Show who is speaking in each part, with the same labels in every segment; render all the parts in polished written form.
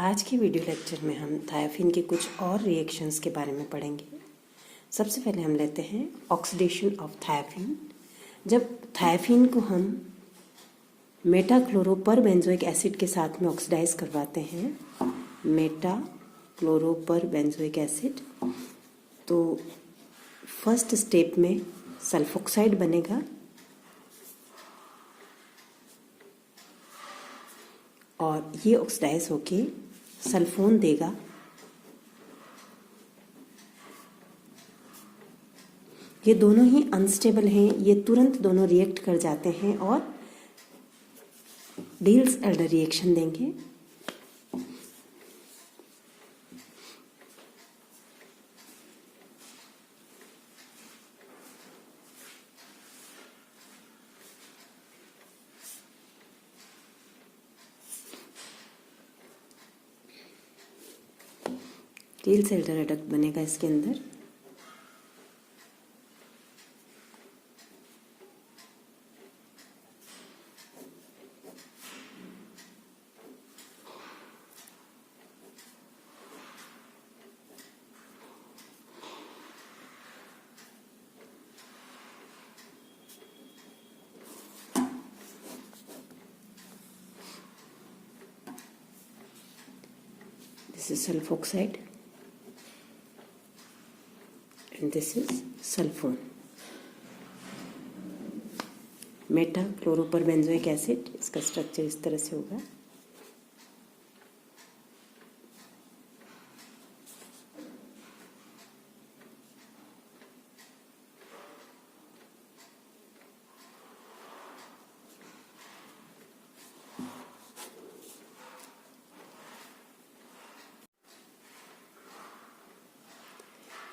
Speaker 1: आज के video lecture में हम थायोफिन के कुछ और रिएक्शंस के बारे में पढ़ेंगे। सबसे पहले हम लेते हैं ऑक्सीडेशन ऑफ थायोफिन। जब थायोफिन को हम मेटाक्लोरोपरबेंजोइक एसिड के साथ में ऑक्सीडाइज करवाते हैं, मेटाक्लोरोपरबेंजोइक एसिड, तो फर्स्ट स्टेप में सल्फोक्साइड बनेगा और ये ऑक्सीडाइज होके सल्फोन देगा। ये दोनों ही अनस्टेबल हैं, ये तुरंत दोनों रिएक्ट कर जाते हैं और डील्स-एल्डर रिएक्शन देंगे। डील्स-एल्डर एडक्ट बनेगा इसके अंदर। This is sulfoxide and this is sulfone. Meta-chloroperbenzoic acid, इसका स्ट्रक्चर इस तरह से होगा।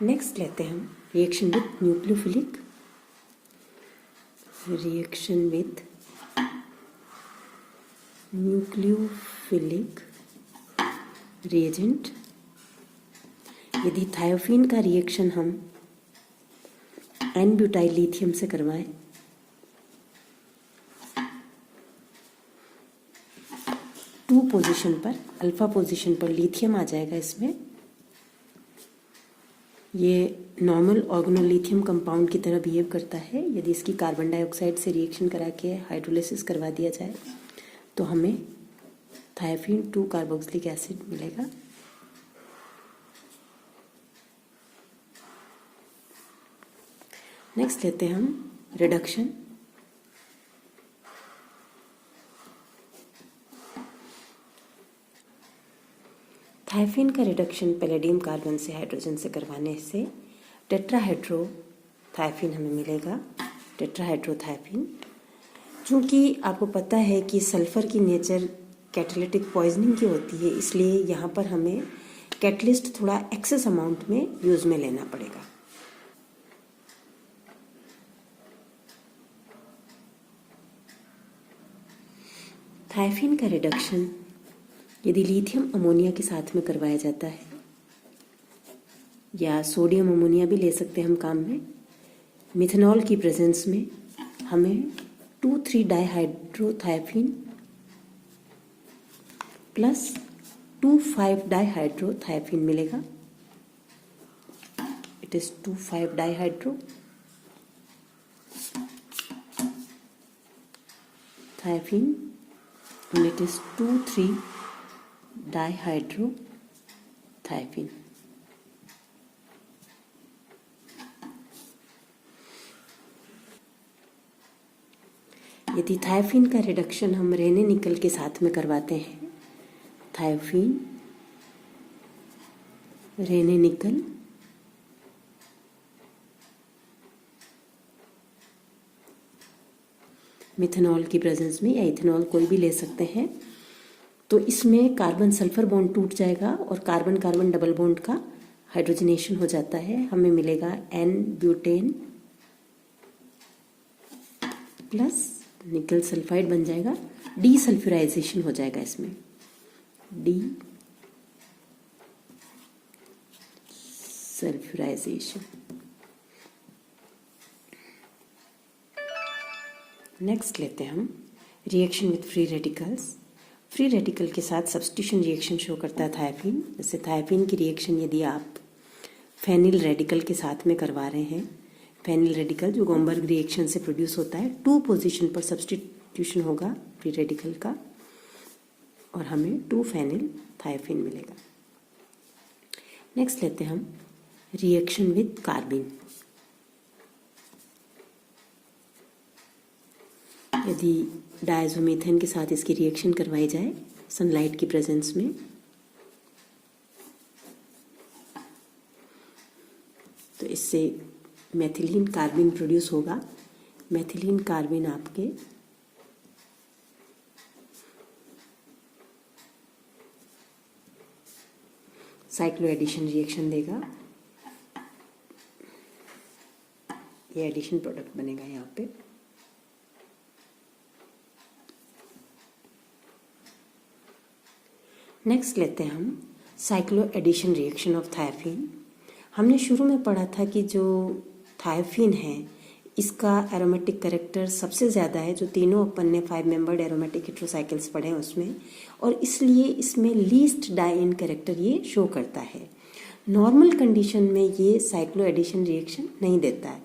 Speaker 1: नेक्स्ट लेते हैं हम रिएक्शन विथ न्यूक्लियोफिलिक रिएजेंट। यदि थायोफिन का रिएक्शन हम एन-ब्यूटाइल लिथियम से करवाएं, टू पोजीशन पर, अल्फा पोजीशन पर लिथियम आ जाएगा इसमें। ये नॉर्मल ऑर्गेनोलिथियम कंपाउंड की तरह बिहेव करता है। यदि इसकी कार्बन डाइऑक्साइड से रिएक्शन करा के हाइड्रोलिसिस करवा दिया जाए तो हमें थायोफिन 2 कार्बोक्सिलिक एसिड मिलेगा। नेक्स्ट लेते हैं हम रिडक्शन। थायोफिन का रिडक्शन पैलेडियम कार्बन से हाइड्रोजन से करवाने से टेट्राहाइड्रोथायोफिन हमें मिलेगा, टेट्राहाइड्रोथायोफिन। चूँकि आपको पता है कि सल्फर की नेचर कैटालिटिक पॉइजनिंग की होती है, इसलिए यहाँ पर हमें कैटलिस्ट थोड़ा एक्सेस अमाउंट में यूज में लेना पड़ेगा। थायोफिन का रिडक्शन यदि लिथियम अमोनिया के साथ में करवाया जाता है, या सोडियम अमोनिया भी ले सकते हैं हम काम में, मिथेनॉल की प्रेजेंस में हमें 2,3-डाइहाइड्रोथायोफिन प्लस 2,5-डाइहाइड्रोथायोफिन मिलेगा। इट इज 2,5-डाइहाइड्रोथायोफिन and it is 2,3-डाइहाइड्रोथायोफिन। यदि थायोफिन का रिडक्शन हम रेने निकल के साथ में करवाते हैं, थायोफिन रेने निकल, मिथेनॉल की प्रेजेंस में, या इथेनॉल कोई भी ले सकते हैं, तो इसमें कार्बन सल्फर बॉन्ड टूट जाएगा और कार्बन कार्बन डबल बॉन्ड का हाइड्रोजनेशन हो जाता है। हमें मिलेगा N-ब्यूटेन प्लस निकल सल्फाइड बन जाएगा, डीसल्फ्यूराइजेशन हो जाएगा इसमें, डीसल्फ्यूराइजेशन। नेक्स्ट लेते हैं हम reaction with free radicals. Free radical के साथ सब्स्टिट्यूशन रिएक्शन शो करता है थायोफीन। जैसे थायोफीन की रिएक्शन यदि आप फेनिल रेडिकल के साथ में करवा रहे हैं, फेनिल रेडिकल जो गोमबर्ग रिएक्शन से प्रोड्यूस होता है, 2 पोजीशन पर सब्स्टिट्यूशन होगा फ्री रेडिकल का और हमें 2 फेनिल थायोफीन मिलेगा। नेक्स्ट लेते हैं हम रिएक्शन विद कार्बिन। यदि डायज़ोमीथेन के साथ इसकी रिएक्शन करवाई जाए सनलाइट की प्रेजेंस में, तो इससे मेथिलीन कार्बिन प्रोड्यूस होगा। मेथिलीन कार्बिन आपके साइक्लो एडिशन रिएक्शन देगा। ये एडिशन प्रोडक्ट बनेगा यहाँ पे। नेक्स्ट लेते हैं हम cyclo addition reaction of thiophene. हमने शुरू में पढ़ा था कि जो थायोफीन है इसका एरोमेटिक कैरेक्टर सबसे ज़्यादा है, जो तीनों अपन ने 5 मेंबर्ड एरोमेटिक हेट्रोसाइकिल्स पढ़े हैं उसमें, और इसलिए इसमें लीस्ट डाइन कैरेक्टर ये शो करता है। नॉर्मल कंडीशन में ये साइक्लो एडिशन रिएक्शन नहीं देता है,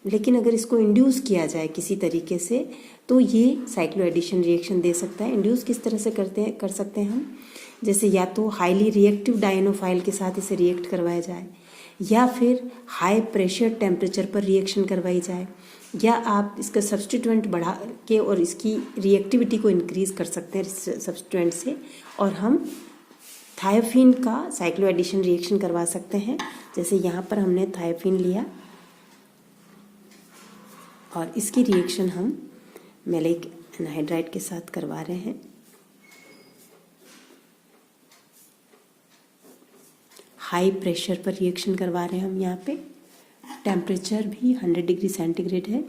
Speaker 1: लेकिन अगर इसको इंड्यूस किया जाए किसी तरीके से तो ये साइक्लो एडिशन रिएक्शन दे सकता है। इंड्यूस किस तरह से कर सकते हैं हम, जैसे या तो हाईली रिएक्टिव डायनोफाइल के साथ इसे रिएक्ट करवाया जाए, या फिर हाई प्रेशर टेम्परेचर पर रिएक्शन करवाई जाए, या आप इसका सब्स्टिट्यूएंट बढ़ा के और इसकी रिएक्टिविटी को इंक्रीज कर सकते हैं सब्स्टिट्यूएंट से, और हम थायोफीन का साइक्लो एडिशन रिएक्शन करवा सकते हैं। जैसे यहाँ पर हमने थायोफीन लिया और इसकी रिएक्शन हम मैलिक एनहाइड्राइड के साथ करवा रहे हैं। हाई प्रेशर पर रिएक्शन करवा रहे हैं हम। यहाँ पे टेम्परेचर भी 100 डिग्री सेंटीग्रेड है।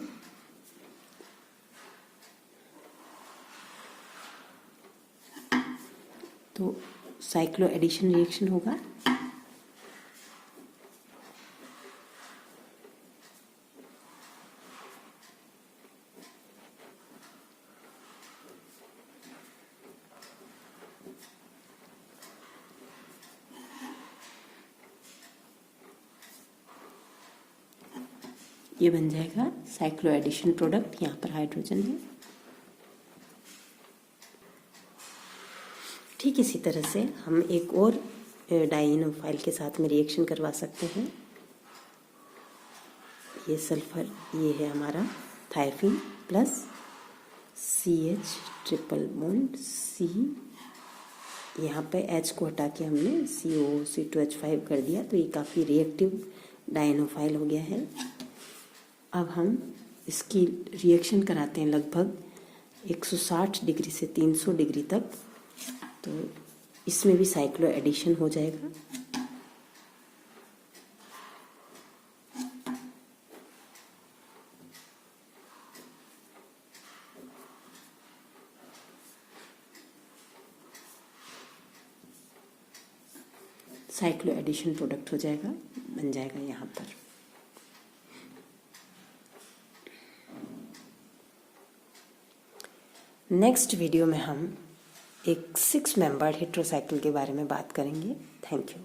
Speaker 1: तो साइक्लो एडिशन रिएक्शन होगा। ये बन जाएगा साइक्लो एडिशन प्रोडक्ट। यहाँ पर हाइड्रोजन है। ठीक इसी तरह से हम एक और डाइनोफाइल के साथ में रिएक्शन करवा सकते हैं। ये सल्फर, ये है हमारा thiophene plus CH triple bond C। यहाँ पे H को हटा के हमने COC2H5 कर दिया, तो ये काफ़ी रिएक्टिव डाइनोफाइल हो गया है। अब हम इसकी रिएक्शन कराते हैं लगभग 160 डिग्री से 300 डिग्री तक, तो इसमें भी साइक्लो एडिशन हो जाएगा। साइक्लो एडिशन प्रोडक्ट हो जाएगा, बन जाएगा यहाँ पर। नेक्स्ट वीडियो में हम एक 6 मेंबर्ड हेट्रोसाइकिल के बारे में बात करेंगे। Thank you.